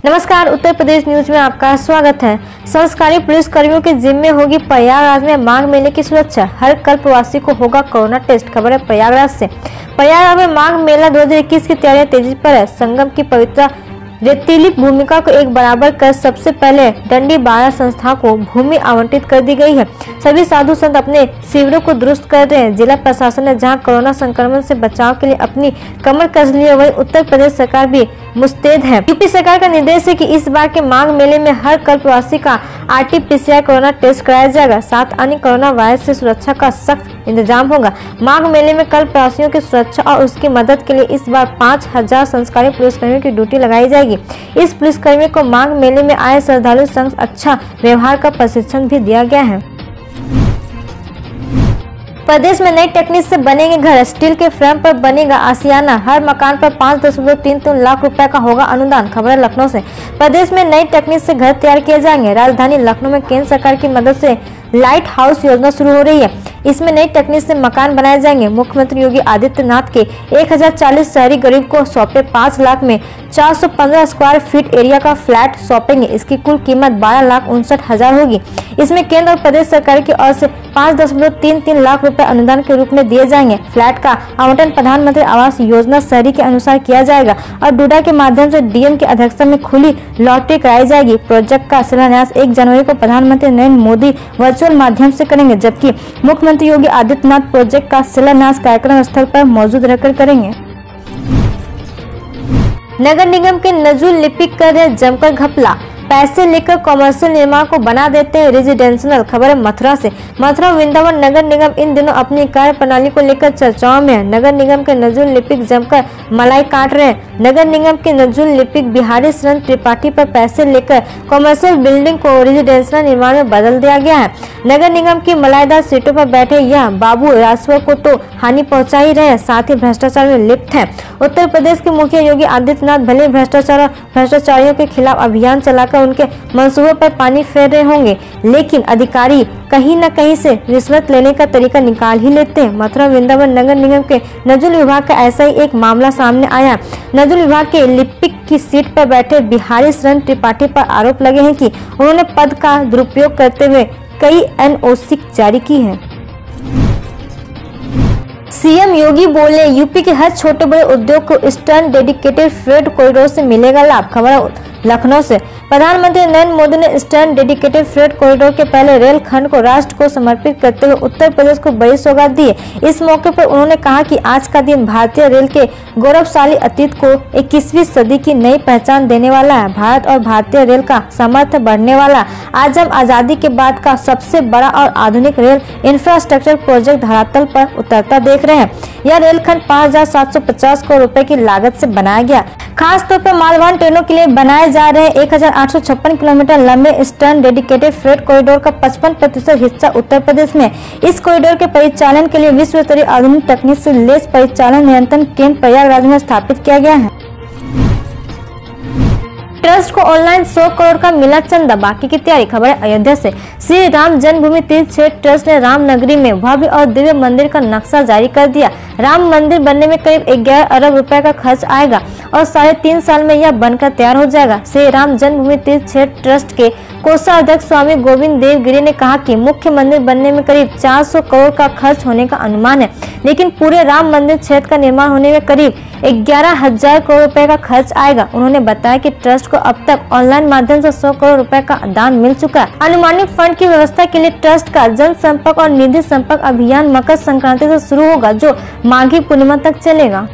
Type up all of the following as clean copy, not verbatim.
नमस्कार, उत्तर प्रदेश न्यूज में आपका स्वागत है। संस्कारी पुलिस कर्मियों के जिम्मे होगी प्रयागराज में माघ मेले की सुरक्षा। हर कल्पवासी को होगा कोरोना टेस्ट। खबर है प्रयागराज से। प्रयागराज में माघ मेला 2021 की तैयारियां तेजी पर है। संगम की पवित्र रेतीली भूमिका को एक बराबर कर सबसे पहले डंडी बाड़ा संस्था को भूमि आवंटित कर दी गई है। सभी साधु संत अपने शिविरों को दुरुस्त कर रहे हैं। जिला प्रशासन ने जहां कोरोना संक्रमण से बचाव के लिए अपनी कमर कस ली है, वहीं उत्तर प्रदेश सरकार भी मुस्तैद है। यूपी सरकार का निर्देश है कि इस बार के माघ मेले में हर कल्पवासी का RT-PCR कोरोना टेस्ट कराया जाएगा। साथ अन्य कोरोना वायरस से सुरक्षा का सख्त इंतजाम होगा। माघ मेले में कल्पवासियों की सुरक्षा और उसकी मदद के लिए इस बार 5000 संस्कारी पुलिसकर्मियों की ड्यूटी लगाई जाएगी। इस पुलिसकर्मियों को माघ मेले में आए श्रद्धालु संग अच्छा व्यवहार का प्रशिक्षण भी दिया गया है। प्रदेश में नई टेक्निक से बनेंगे घर। स्टील के फ्रेम पर बनेगा आशियाना। हर मकान पर 5.33 लाख रुपए का होगा अनुदान। खबर है लखनऊ से। प्रदेश में नई टेक्निक से घर तैयार किए जाएंगे। राजधानी लखनऊ में केंद्र सरकार की मदद से लाइट हाउस योजना शुरू हो रही है। इसमें नई तकनीक से मकान बनाए जाएंगे। मुख्यमंत्री योगी आदित्यनाथ के 1040 शहरी गरीब को सौंपे 5 लाख में 415 स्क्वायर फीट एरिया का फ्लैट सौंपेंगे। इसकी कुल कीमत 12,59,000 होगी। इसमें केंद्र और प्रदेश सरकार की ओर से 5.33 लाख रुपए अनुदान के रूप में दिए जाएंगे। फ्लैट का आवंटन प्रधानमंत्री आवास योजना शहरी के अनुसार किया जाएगा और डूडा के माध्यम से DM की अध्यक्षता में खुली लॉटरी कराई जाएगी। प्रोजेक्ट का शिलान्यास 1 जनवरी को प्रधानमंत्री नरेंद्र मोदी वर्चुअल माध्यम से करेंगे, जबकि मुख्यमंत्री योगी आदित्यनाथ प्रोजेक्ट का शिलान्यास कार्यक्रम स्थल पर मौजूद रहकर करेंगे। नगर निगम के नजूल लिपिक कर रहे जमकर घपला। पैसे लेकर कॉमर्शियल निर्माण को बना देते हैं रेजिडेंशियल। खबर है मथुरा से। मथुरा वृंदावन नगर निगम इन दिनों अपनी कार्य प्रणाली को लेकर चर्चाओं में है। नगर निगम के नजूल लिपिक जमकर मलाई काट रहे हैं। नगर निगम के नजूल लिपिक बिहारी शरण त्रिपाठी पर पैसे लेकर कॉमर्शियल बिल्डिंग को रेजिडेंशियल निर्माण में बदल दिया गया है। नगर निगम की मलाईदार सीटों पर बैठे यह बाबू राजस्व को तो हानि पहुंचा ही रहे हैं, साथ ही भ्रष्टाचार में लिप्त है। उत्तर प्रदेश के मुखिया योगी आदित्यनाथ भले भ्रष्टाचार और भ्रष्टाचारियों के खिलाफ अभियान चलाकर उनके मंसूबों पर पानी फेर रहे होंगे, लेकिन अधिकारी कहीं न कहीं से रिश्वत लेने का तरीका निकाल ही लेते हैं। मथुरा वृंदावन नगर निगम के नजूल विभाग का ऐसा ही एक मामला सामने आया। नजूल विभाग के लिपिक की सीट पर बैठे बिहारी शरण त्रिपाठी पर आरोप लगे हैं कि उन्होंने पद का दुरुपयोग करते हुए कई NOC जारी की है। CM योगी बोले यूपी के हर छोटे बड़े उद्योग को ईस्टर्न डेडिकेटेड फ्रेट कॉरिडोर से मिलेगा लाभ। खबर लखनऊ से। प्रधानमंत्री नरेंद्र मोदी ने ईस्टर्न डेडिकेटेड फ्रेट कॉरिडोर के पहले रेल खंड को राष्ट्र को समर्पित करते हुए उत्तर प्रदेश को बड़ी सौगात दी है। इस मौके पर उन्होंने कहा कि आज का दिन भारतीय रेल के गौरवशाली अतीत को 21वीं सदी की नई पहचान देने वाला है। भारत और भारतीय रेल का सामर्थ्य बढ़ने वाला। आज हम आजादी के बाद का सबसे बड़ा और आधुनिक रेल इंफ्रास्ट्रक्चर प्रोजेक्ट धरातल पर उतरता देख रहे हैं। यह रेलखंड 5,750 करोड़ रुपए की लागत से बनाया गया। खास तौर पर मालवाहन ट्रेनों के लिए बनाए जा रहे 1856 किलोमीटर लंबे ईस्टर्न डेडिकेटेड फ्रेट कॉरिडोर का 55% हिस्सा उत्तर प्रदेश में। इस कॉरिडोर के परिचालन के लिए विश्व स्तरीय आधुनिक तकनीक से लैस परिचालन नियंत्रण केंद्र प्रयागराज में स्थापित किया गया है। ट्रस्ट को ऑनलाइन 100 करोड़ का मिला चंदा, बाकी की तैयारी। खबर है अयोध्या से। श्री राम जन्मभूमि तीर्थ क्षेत्र ट्रस्ट ने राम नगरी में भव्य और दिव्य मंदिर का नक्शा जारी कर दिया। राम मंदिर बनने में करीब 11 अरब रुपए का खर्च आएगा और 3.5 साल में यह बनकर तैयार हो जाएगा। श्री राम जन्मभूमि तीर्थ क्षेत्र ट्रस्ट के कोषाध्यक्ष स्वामी गोविंद देव गिरी ने कहा कि मुख्य मंदिर बनने में करीब 400 करोड़ का खर्च होने का अनुमान है, लेकिन पूरे राम मंदिर क्षेत्र का निर्माण होने में करीब 11,000 करोड़ रुपए का खर्च आएगा। उन्होंने बताया कि ट्रस्ट को अब तक ऑनलाइन माध्यम से 100 करोड़ रुपए का दान मिल चुका है। अनुमानित फंड की व्यवस्था के लिए ट्रस्ट का जनसंपर्क और निधि संपर्क अभियान मकर संक्रांति से शुरू होगा, जो माघी पूर्णिमा तक चलेगा।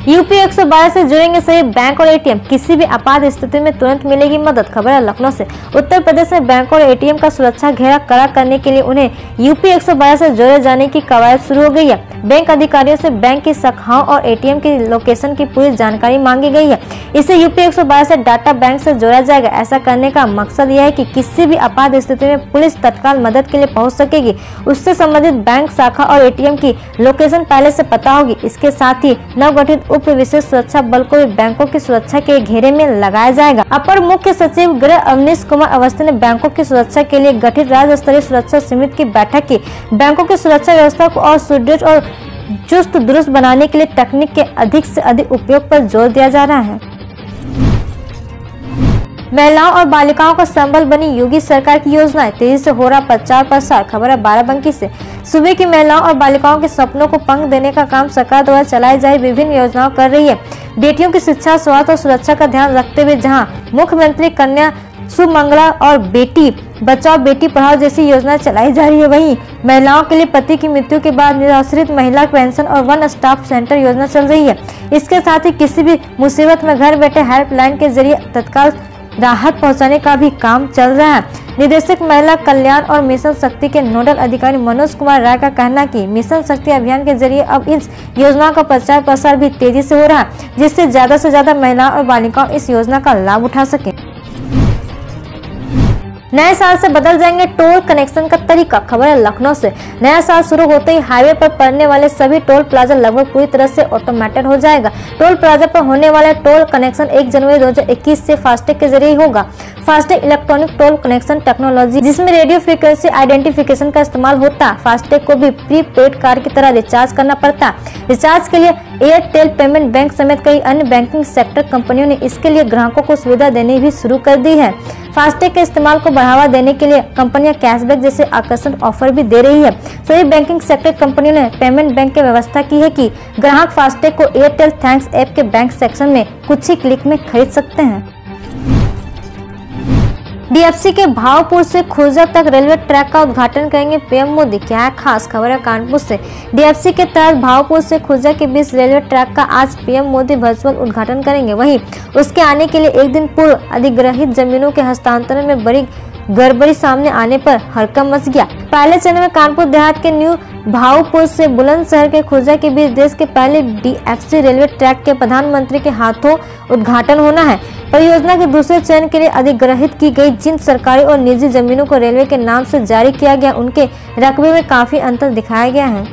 यूपी 112 से जुड़ेंगे सभी बैंक और ATM। किसी भी आपात स्थिति में तुरंत मिलेगी मदद। खबर है लखनऊ से। उत्तर प्रदेश में बैंक और ATM का सुरक्षा घेरा कड़ा करने के लिए उन्हें यूपी 112 से जोड़े जाने की कवायद शुरू हो गई है। बैंक अधिकारियों से बैंक की शाखाओं और ATM की लोकेशन की पूरी जानकारी मांगी गई है। इसे यूपी 112 से डाटा बैंक से जोड़ा जाएगा। ऐसा करने का मकसद यह है कि किसी भी आपात स्थिति में पुलिस तत्काल मदद के लिए पहुंच सकेगी। उससे संबंधित बैंक शाखा और ATM की लोकेशन पहले से पता होगी। इसके साथ ही नवगठित उप विशेष सुरक्षा बल को भी बैंकों की सुरक्षा के घेरे में लगाया जाएगा। अपर मुख्य सचिव गृह अवनीश कुमार अवस्थी ने बैंकों की सुरक्षा के लिए गठित राज्य स्तरीय सुरक्षा समिति की बैठक की। बैंकों की सुरक्षा व्यवस्था को और सुदृढ़ और चुस्त दुरुस्त बनाने के लिए तकनीक के अधिक से अधिक उपयोग पर जोर दिया जा रहा है। महिलाओं और बालिकाओं का संबल बनी योगी सरकार की योजनाएं, तेजी से हो रहा प्रचार प्रसार। खबर है बाराबंकी से। सूबे की महिलाओं और बालिकाओं के सपनों को पंख देने का काम सरकार द्वारा चलाई जा रही विभिन्न योजनाओं कर रही है। बेटियों की शिक्षा, स्वास्थ्य और सुरक्षा का ध्यान रखते हुए जहाँ मुख्यमंत्री कन्या सुमंगला और बेटी बचाओ बेटी पढ़ाओ जैसी योजना चलाई जा रही है, वहीं महिलाओं के लिए पति की मृत्यु के बाद निराश्रित महिला पेंशन और वन स्टॉप सेंटर योजना चल रही है। इसके साथ ही किसी भी मुसीबत में घर बैठे हेल्पलाइन के जरिए तत्काल राहत पहुंचाने का भी काम चल रहा है। निदेशक महिला कल्याण और मिशन शक्ति के नोडल अधिकारी मनोज कुमार राय का कहना है कि मिशन शक्ति अभियान के जरिए अब इस योजना का प्रचार प्रसार भी तेजी से हो रहा है, जिससे ज्यादा से ज्यादा महिलाओं और बालिकाओं इस योजना का लाभ उठा सके। नए साल से बदल जाएंगे टोल कनेक्शन का तरीका। खबर है लखनऊ से। नया साल शुरू होते ही हाईवे पर पड़ने वाले सभी टोल प्लाजा लगभग पूरी तरह से ऑटोमेटेड हो जाएगा। टोल प्लाजा पर होने वाला टोल कनेक्शन 1 जनवरी 2021 से फास्टैग के जरिए होगा। FASTag electronic toll connection technology जिसमें रेडियो फ्रीक्वेंसी आइडेंटिफिकेशन का इस्तेमाल होता है। फास्टैग को भी प्रीपेड कार्ड की तरह रिचार्ज करना पड़ता है। रिचार्ज के लिए एयरटेल पेमेंट बैंक समेत कई अन्य बैंकिंग सेक्टर कंपनियों ने इसके लिए ग्राहकों को सुविधा देनी भी शुरू कर दी है। फास्टैग के इस्तेमाल को बढ़ावा देने के लिए कंपनियां कैशबैक जैसे आकर्षक ऑफर भी दे रही है। सभी बैंकिंग सेक्टर कंपनियों ने पेमेंट बैंक की व्यवस्था की है कि ग्राहक फास्टैग को एयरटेल थैंक्स ऐप के बैंक सेक्शन में कुछ ही क्लिक में खरीद सकते हैं। डीएफसी के भावपुर से खुर्जा तक रेलवे ट्रैक का उद्घाटन करेंगे पीएम मोदी। क्या है खास? खबर है कानपुर से। डीएफसी के तहत भावपुर से खुर्जा के बीच रेलवे ट्रैक का आज पीएम मोदी वर्चुअल उद्घाटन करेंगे। वहीं उसके आने के लिए एक दिन पूर्व अधिग्रहित जमीनों के हस्तांतरण में बड़ी गड़बड़ी सामने आने पर हड़कंप मच गया। पहले चरण में कानपुर देहात के न्यू भावपुर से बुलंदशहर के खुर्जा के बीच देश के पहले डीएफसी रेलवे ट्रैक के प्रधानमंत्री के हाथों उद्घाटन होना है। परियोजना के दूसरे चरण के लिए अधिग्रहित की गई जिन सरकारी और निजी जमीनों को रेलवे के नाम से जारी किया गया उनके रकबे में काफी अंतर दिखाया गया है।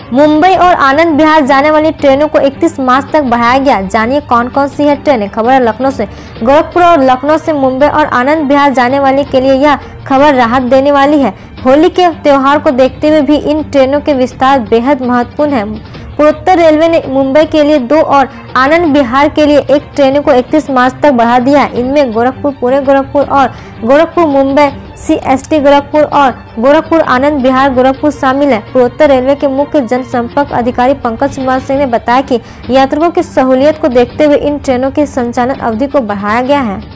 मुंबई और आनंद विहार जाने वाली ट्रेनों को 31 मार्च तक बढ़ाया गया। जानिए कौन कौन सी है ट्रेनें। खबर है लखनऊ से। गोरखपुर और लखनऊ से मुंबई और आनंद विहार जाने वाले के लिए यह खबर राहत देने वाली है। होली के त्योहार को देखते हुए भी इन ट्रेनों के विस्तार बेहद महत्वपूर्ण है। पूर्वोत्तर रेलवे ने मुंबई के लिए 2 और आनंद विहार के लिए 1 ट्रेनों को 31 मार्च तक बढ़ा दिया है। इनमें गोरखपुर पुणे गोरखपुर और गोरखपुर मुंबई सीएसटी गोरखपुर और गोरखपुर आनंद विहार गोरखपुर शामिल है। पूर्वोत्तर रेलवे के मुख्य जनसंपर्क अधिकारी पंकज कुमार सिंह ने बताया कि यात्रियों की सहूलियत को देखते हुए इन ट्रेनों की संचालन अवधि को बढ़ाया गया है।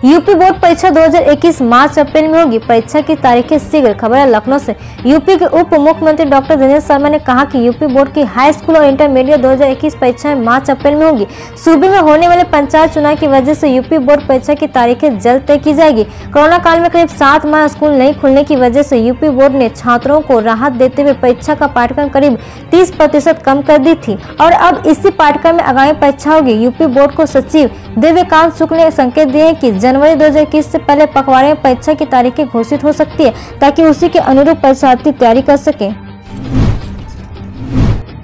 यूपी बोर्ड परीक्षा 2021 मार्च अप्रैल में होगी। परीक्षा की तारीखें शीघ्र। खबर है लखनऊ से। यूपी के उप मुख्यमंत्री डॉक्टर दिनेश शर्मा ने कहा कि यूपी बोर्ड की हाई स्कूल और इंटरमीडिएट 2021 परीक्षाएं मार्च अप्रैल में होगी। सूबे में होने वाले पंचायत चुनाव की वजह से यूपी बोर्ड परीक्षा की तारीखें जल्द तय की जाएगी। कोरोना काल में करीब 7 माह स्कूल नहीं खुलने की वजह से यूपी बोर्ड ने छात्रों को राहत देते हुए परीक्षा का पाठ्यक्रम करीब 30% कम कर दी थी और अब इसी पाठ्यक्रम में आगामी परीक्षा होगी। यूपी बोर्ड को सचिव दिव्यकांत शुक्ल ने संकेत दिए कि जनवरी 2021 से पहले पखवाड़े में परीक्षा की तारीखें घोषित हो सकती है ताकि उसी के अनुरूप परीक्षार्थी तैयारी कर सके।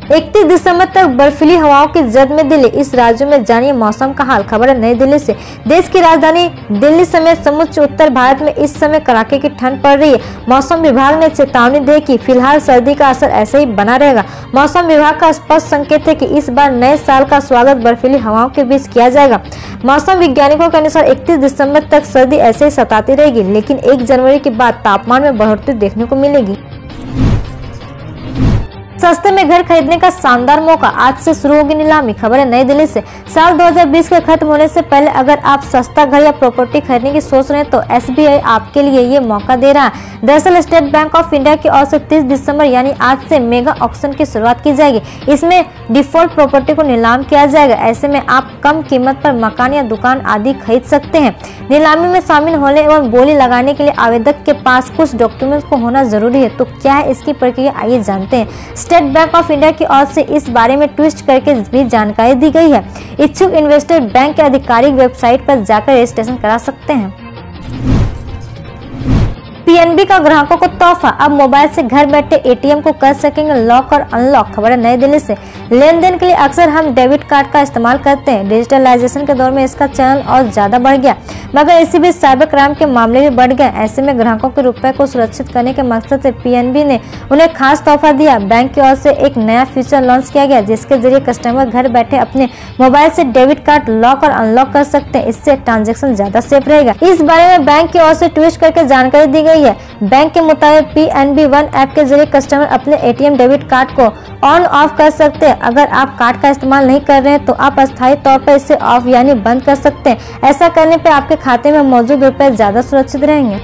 31 दिसंबर तक बर्फीली हवाओं की जद में दिल्ली। इस राज्य में जानिए मौसम का हाल। खबर है नई दिल्ली से। देश की राजधानी दिल्ली समेत समूचे उत्तर भारत में इस समय कड़ाके की ठंड पड़ रही है। मौसम विभाग ने चेतावनी दी कि फिलहाल सर्दी का असर ऐसे ही बना रहेगा। मौसम विभाग का स्पष्ट संकेत है कि इस बार नए साल का स्वागत बर्फीली हवाओं के बीच किया जाएगा। मौसम वैज्ञानिकों के अनुसार 31 दिसंबर तक सर्दी ऐसे ही सताती रहेगी, लेकिन 1 जनवरी के बाद तापमान में बढ़ोतरी देखने को मिलेगी। सस्ते में घर खरीदने का शानदार मौका। आज से शुरू होगी नीलामी। खबर है नई दिल्ली से। साल 2020 के खत्म होने से पहले अगर आप सस्ता घर या प्रॉपर्टी खरीदने की सोच रहे हैं तो एसबीआई आपके लिए ये मौका दे रहा है। दरअसल स्टेट बैंक ऑफ इंडिया की ओर से 30 दिसंबर यानी आज से मेगा ऑक्शन की शुरुआत की जाएगी। इसमें डिफॉल्ट प्रॉपर्टी को नीलाम किया जाएगा। ऐसे में आप कम कीमत पर मकान या दुकान आदि खरीद सकते हैं। नीलामी में शामिल होने एवं बोली लगाने के लिए आवेदक के पास कुछ डॉक्यूमेंट्स को होना जरूरी है। तो क्या है इसकी प्रक्रिया, आइए जानते हैं। स्टेट बैंक ऑफ इंडिया की ओर से इस बारे में ट्विस्ट करके भी जानकारी दी गई है। इच्छुक इन्वेस्टर बैंक के आधिकारिक वेबसाइट पर जाकर रजिस्ट्रेशन करा सकते हैं। पीएनबी का ग्राहकों को तोहफा, अब मोबाइल से घर बैठे एटीएम को कर सकेंगे लॉक और अनलॉक। खबर है नई दिल्ली से। लेन देन के लिए अक्सर हम डेबिट कार्ड का इस्तेमाल करते हैं। डिजिटलाइजेशन के दौर में इसका चलन और ज्यादा बढ़ गया, मगर इसी बीच साइबर क्राइम के मामले भी बढ़ गए। ऐसे में ग्राहकों के रुपए को सुरक्षित करने के मकसद से पीएनबी ने उन्हें खास तोहफा दिया। बैंक की ओर से एक नया फीचर लॉन्च किया गया, जिसके जरिए कस्टमर घर बैठे अपने मोबाइल से डेबिट कार्ड लॉक और अनलॉक कर सकते हैं। इससे ट्रांजैक्शन ज्यादा सेफ रहेगा। इस बारे में बैंक की ओर से ट्वीट करके जानकारी दी गई है। बैंक के मुताबिक पीएनबी वन ऐप के जरिए कस्टमर अपने एटीएम डेबिट कार्ड को ऑन ऑफ कर सकते हैं। अगर आप कार्ड का इस्तेमाल नहीं कर रहे हैं तो आप अस्थायी तौर पर इसे ऑफ यानी बंद कर सकते हैं। ऐसा करने पर आपके खाते में मौजूद रुपए ज्यादा सुरक्षित रहेंगे।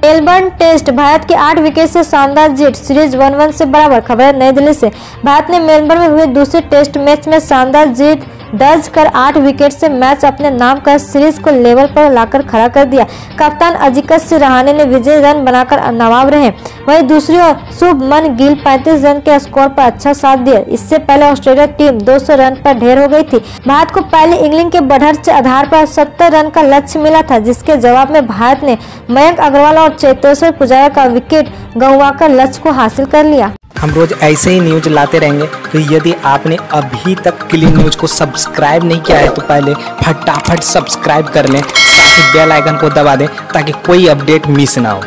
मेलबर्न टेस्ट, भारत की 8 विकेट से शानदार जीत, सीरीज 1-1 से बराबर। खबर है नई दिल्ली से। भारत ने मेलबर्न में हुए दूसरे टेस्ट मैच में शानदार जीत दर्ज कर 8 विकेट से मैच अपने नाम कर सीरीज को लेवल पर लाकर खड़ा कर दिया। कप्तान अजिंक्य रहाणे ने विजयी रन बनाकर नवाब रहे। वहीं दूसरी ओर शुभमन गिल 35 रन के स्कोर पर अच्छा साथ दिया। इससे पहले ऑस्ट्रेलिया टीम 200 रन पर ढेर हो गई थी। भारत को पहले इंग्लैंड के बढ़त के आधार पर 70 रन का लक्ष्य मिला था, जिसके जवाब में भारत ने मयंक अग्रवाल और चेतेश्वर पुजारा का विकेट गंवाकर लक्ष्य को हासिल कर लिया। हम रोज ऐसे ही न्यूज लाते रहेंगे, तो यदि आपने अभी तक क्लीन न्यूज को सब्सक्राइब नहीं किया है तो पहले फटाफट सब्सक्राइब कर लें, साथ ही बेल आइकन को दबा दें ताकि कोई अपडेट मिस ना हो।